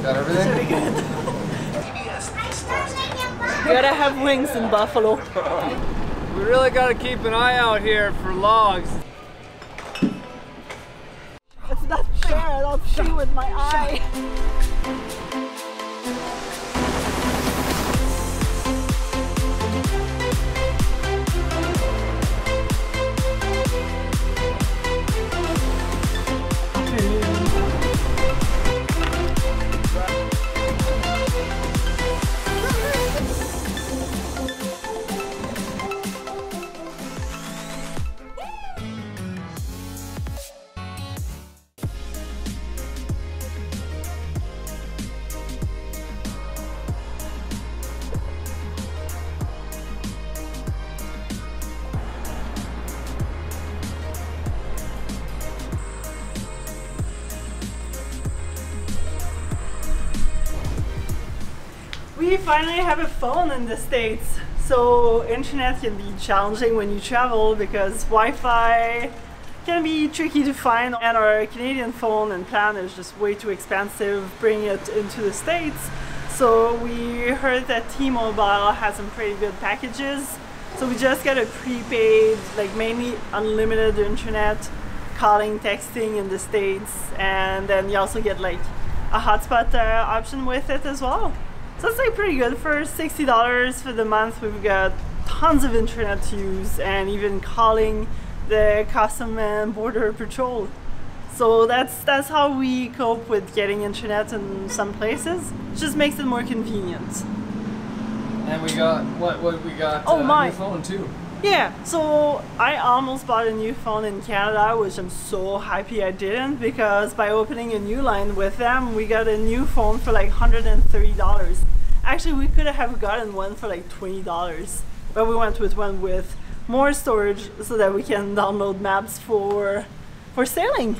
Got everything? Should be good. Gotta have wings in Buffalo. We really gotta keep an eye out here for logs. It's not fair, I don't see with my eye. We finally have a phone in the States, so internet can be challenging when you travel because Wi-Fi can be tricky to find, and our Canadian phone and plan is just way too expensive bringing it into the States. So we heard that T-Mobile has some pretty good packages, so we just got a prepaid, like mainly unlimited internet, calling, texting in the States, and then you also get like a hotspot option with it as well. So it's like pretty good. For $60 for the month, we've got tons of internet to use and even calling the Custom and Border Patrol. So that's how we cope with getting internet in some places. It just makes it more convenient. And we got, what we got, oh my, new phone too. Yeah, so I almost bought a new phone in Canada, which I'm so happy I didn't, because by opening a new line with them, we got a new phone for like $130. Actually, we could have gotten one for like $20, but we went with one with more storage so that we can download maps for sailing.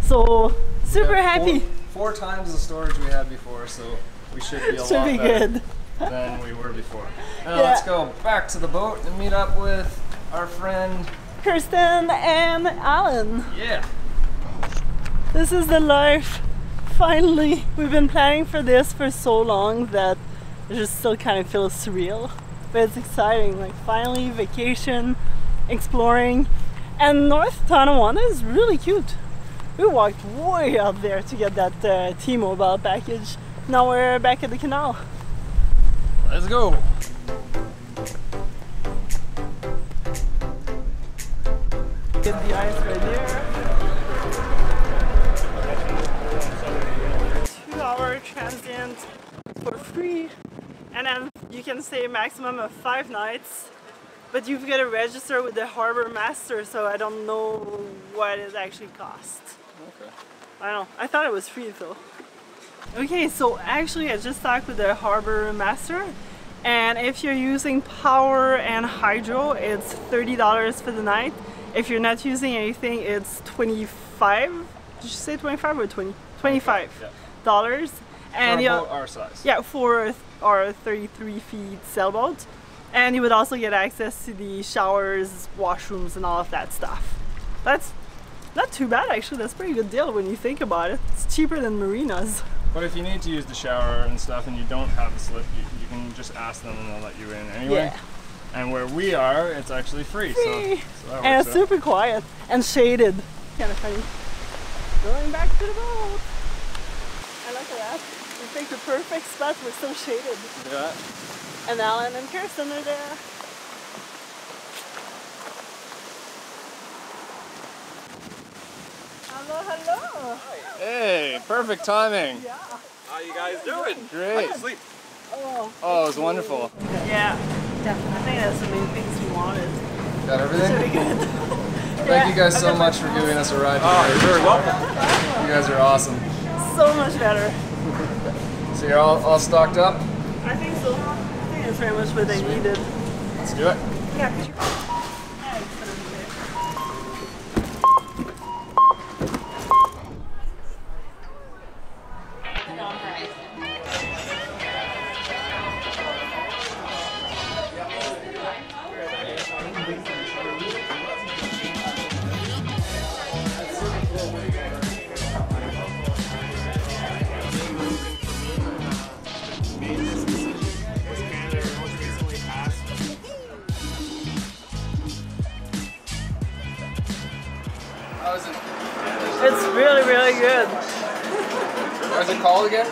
So super happy. Four times the storage we had before, so we should be a lot better good than we were before. Now let's go back to the boat and meet up with our friend Kirsten and Alan. Yeah. This is the life. Finally, we've been planning for this for so long that it just still kind of feels surreal, but it's exciting. Like finally, vacation, exploring, and North Tonawanda is really cute. We walked way out there to get that T-Mobile package. Now we're back at the canal. Let's go. Get the ice right there. 2-hour transient for free, and then you can stay a maximum of 5 nights, but you've got to register with the harbor master, so I don't know what it actually costs. Okay. I don't know. I thought it was free though. Okay, so actually I just talked with the harbor master, and if you're using power and hydro, it's $30 for the night. If you're not using anything, it's $25. Did you say 25 or 20? $25. Yeah. And for a boat our size. Yeah, for our 33 feet sailboat. And you would also get access to the showers, washrooms, and all of that stuff. That's not too bad actually. That's a pretty good deal when you think about it. It's cheaper than marinas. But if you need to use the shower and stuff and you don't have the slip, you can just ask them and they'll let you in anyway. Yeah. And where we are, it's actually free. So that and works it's super quiet and shaded. Kind of funny. Going back to the boat. I like that. We picked the perfect spot. We're so shaded. Yeah. And Alan and Kirsten are there. Hello, hello. Hi. Hey, perfect timing. Yeah. How you guys doing? Great. Sleep. Oh, Oh, it was wonderful. yeah, definitely. I think that's the main things we wanted. Got everything? Should be good. Thank you guys so much for giving us a ride. Oh, you're very welcome. You guys are awesome. So much better. So you're all stocked up? I think so. I think that's very much what they needed. Let's do it. Yeah, because you're... good. What's it called again?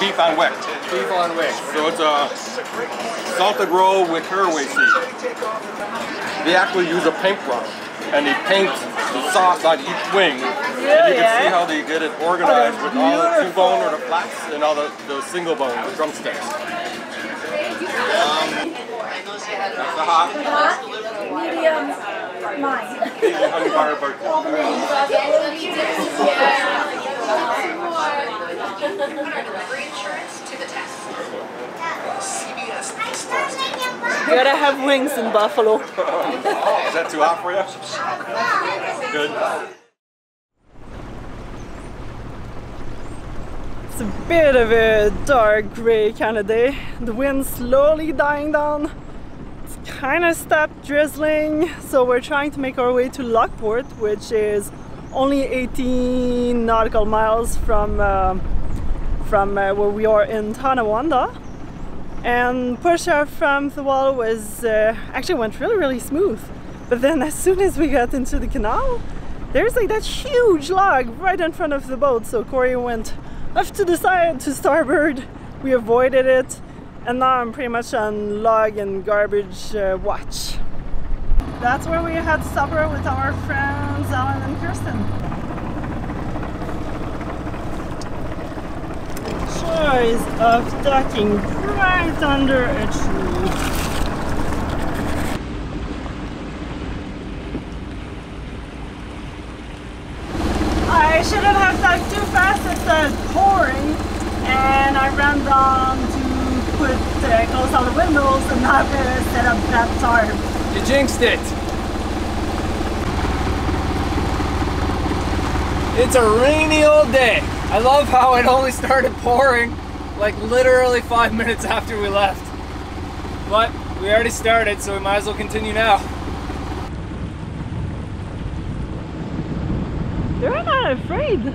Beef on wick. Beef on wick. So it's a salted roll with caraway seed. They actually use a paintbrush and they paint the sauce on each wing. Really, and you can see how they get it organized with all the two bone or the flats and all the single bone, the drumsticks. That's the hot. Medium, mine. Honey butter burger. You gotta have wings in Buffalo. Is that too hot for you? Good. It's a bit of a dark gray kind of day. The wind's slowly dying down. It's kind of stopped drizzling, so we're trying to make our way to Lockport, which is only 18 nautical miles from where we are in Tonawanda. And push up from the wall was actually went really smooth. But then as soon as we got into the canal, there's like that huge log right in front of the boat. So Corey went off to the side to starboard. We avoided it, and now I'm pretty much on log and garbage watch. That's where we had supper with our friends Alan and Kirsten. Choice of ducking right under a tree. I shouldn't have ducked too fast. It started pouring, and I ran down to close all the windows and not set up that tarp. You jinxed it. It's a rainy old day. I love how it only started pouring like literally 5 minutes after we left. But we already started, so we might as well continue now. They're not afraid.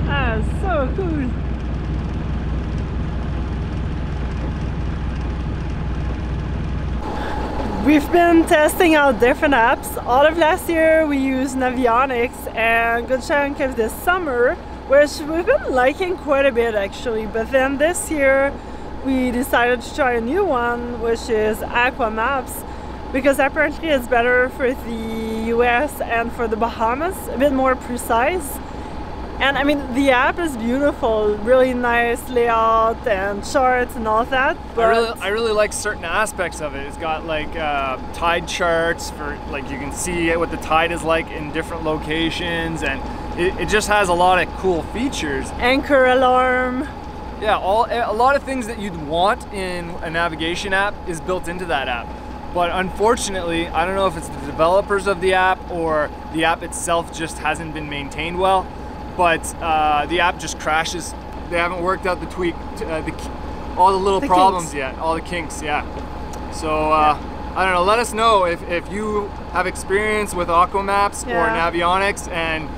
That's so cool. We've been testing out different apps. All of last year we used Navionics, and a good chunk of this summer, which we've been liking quite a bit actually. But then this year we decided to try a new one, which is Aqua Maps, because apparently it's better for the US and for the Bahamas, a bit more precise. And I mean, the app is beautiful, really nice layout and charts and all that. But I really like certain aspects of it. It's got like tide charts for, like, you can see what the tide is like in different locations, and it just has a lot of cool features. Anchor alarm. Yeah, a lot of things that you'd want in a navigation app is built into that app. But unfortunately, I don't know if it's the developers of the app or the app itself just hasn't been maintained well. But the app just crashes. They haven't worked out all the little problems kinks yet, all the kinks, yeah. So I don't know, let us know if you have experience with Aqua Maps or Navionics, and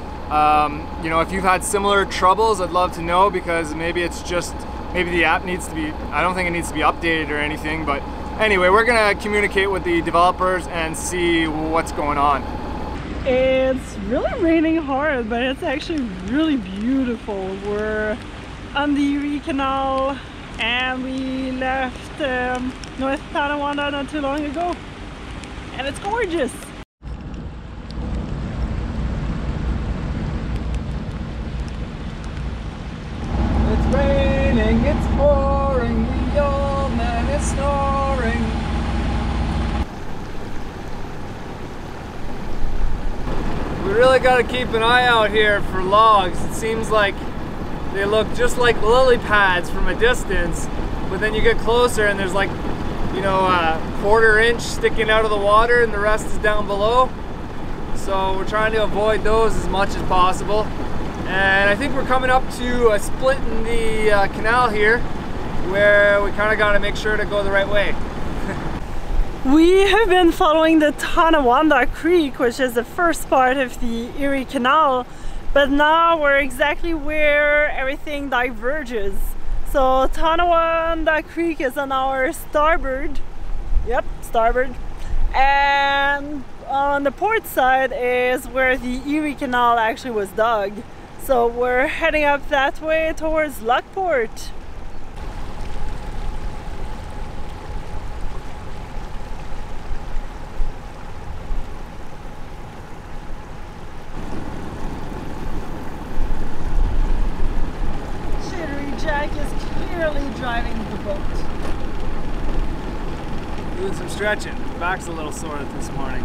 you know, if you've had similar troubles, I'd love to know, because maybe the app needs to be, I don't think it needs to be updated or anything, but anyway, we're gonna communicate with the developers and see what's going on. It's really raining hard, but it's actually really beautiful. We're on the Erie Canal, and we left North Tonawanda not too long ago, and it's gorgeous. It's raining, it's pouring, the old man is snoring. We really got to keep an eye out here for logs. It seems like they look just like lily pads from a distance, but then you get closer and there's like, you know, a quarter inch sticking out of the water and the rest is down below. So we're trying to avoid those as much as possible. And I think we're coming up to a split in the canal here, where we kind of got to make sure to go the right way. We have been following the Tonawanda Creek, which is the first part of the Erie Canal, But now we're exactly where everything diverges. So Tonawanda Creek is on our starboard. Yep, starboard. And on the port side is where the Erie Canal actually was dug. So we're heading up that way towards Lockport. Jack is clearly driving the boat. Doing some stretching. Back's a little sore this morning.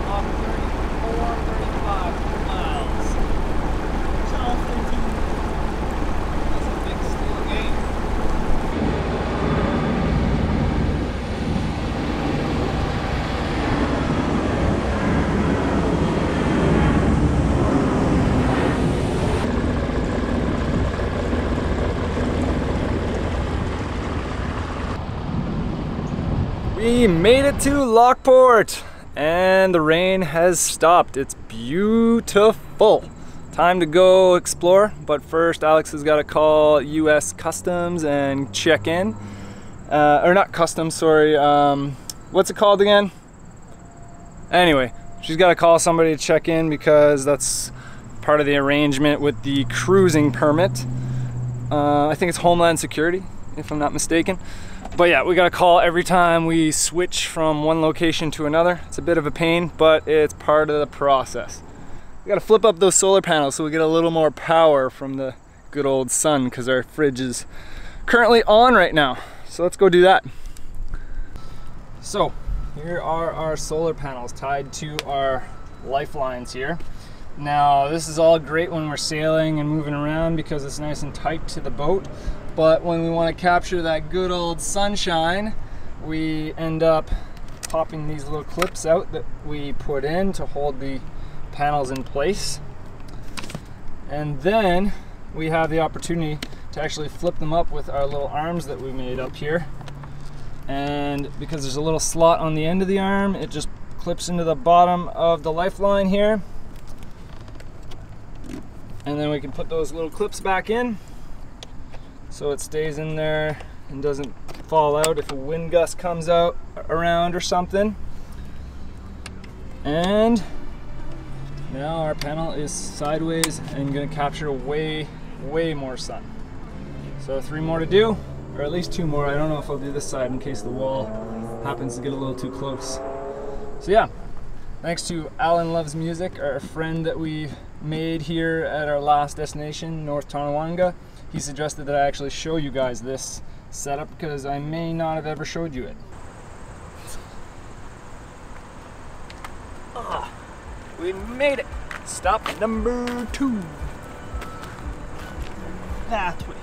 Off 34, 35 miles. Channel 13. That's a big steel gate. We made it to Lockport and the rain has stopped. It's beautiful. Time to go explore, but first Alex has got to call US Customs and check in. Or not Customs, sorry. What's it called again? Anyway, she's got to call somebody to check in because that's part of the arrangement with the cruising permit. I think it's Homeland Security, if I'm not mistaken. But yeah, we gotta call every time we switch from one location to another. It's a bit of a pain, but it's part of the process. We gotta flip up those solar panels so we get a little more power from the good old sun because our fridge is currently on right now. So let's go do that. So here are our solar panels tied to our lifelines here. Now this is all great when we're sailing and moving around because it's nice and tight to the boat. But when we want to capture that good old sunshine, we end up popping these little clips out that we put in to hold the panels in place. And then we have the opportunity to actually flip them up with our little arms that we made up here. And because there's a little slot on the end of the arm, it just clips into the bottom of the lifeline here. And then we can put those little clips back in, so it stays in there and doesn't fall out if a wind gust comes out around or something. And now our panel is sideways and gonna capture way more sun. So 3 more to do, or at least 2 more. I don't know if I'll do this side in case the wall happens to get a little too close. So yeah, thanks to Alan Loves Music, our friend that we made here at our last destination, North Tonawanda. He suggested that I actually show you guys this setup because I may not have ever showed you it. We made it! Stop number 2. That way.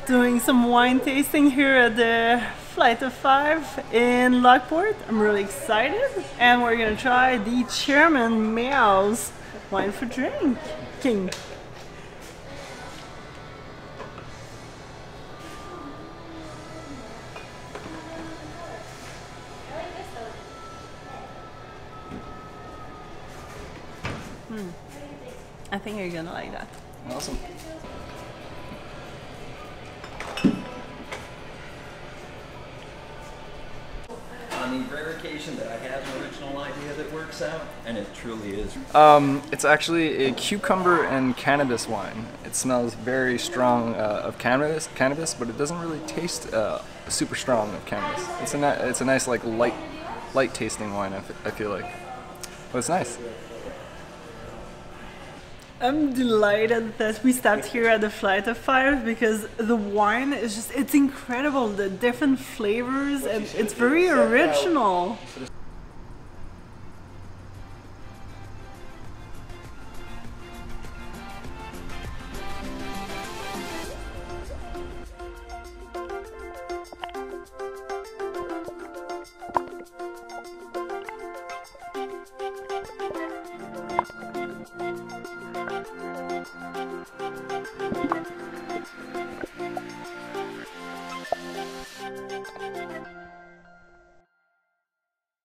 Doing some wine tasting here at the Flight of 5 in Lockport. I'm really excited, and we're gonna try the Chairman Meow's wine for drinking. I think you're gonna like that. Awesome. on the rare occasion that I have an original idea that works out, and it truly is. It's actually a cucumber and cannabis wine. It smells very strong of cannabis, but it doesn't really taste super strong of cannabis. It's a nice like light tasting wine. I feel like, but it's nice. I'm delighted that we stopped here at the Flight of Fires because the wine is just, it's incredible, the different flavors, and it's very original.